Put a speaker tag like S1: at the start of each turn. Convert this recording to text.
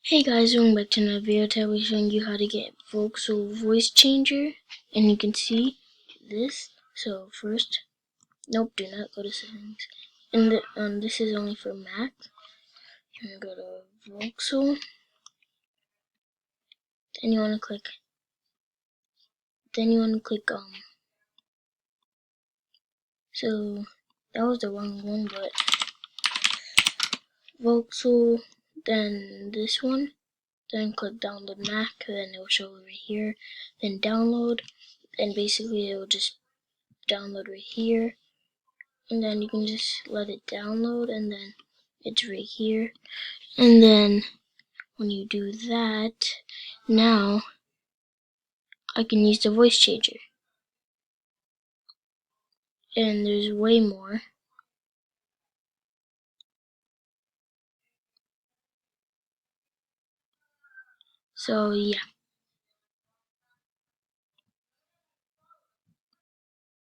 S1: Hey guys, welcome back to another video. Today we're showing you how to get vocie voice changer, and you can see this. So first, nope, do not go to settings. And this is only for Mac. You're gonna go to vocie, then you wanna click. So that was the wrong one, but vocie, then this one. Then click download Mac, then it will show over here. Then download, and basically it will just download right here. And then you can just let it download, and then it's right here. And then when you do that, now I can use the voice changer. And there's way more. So yeah.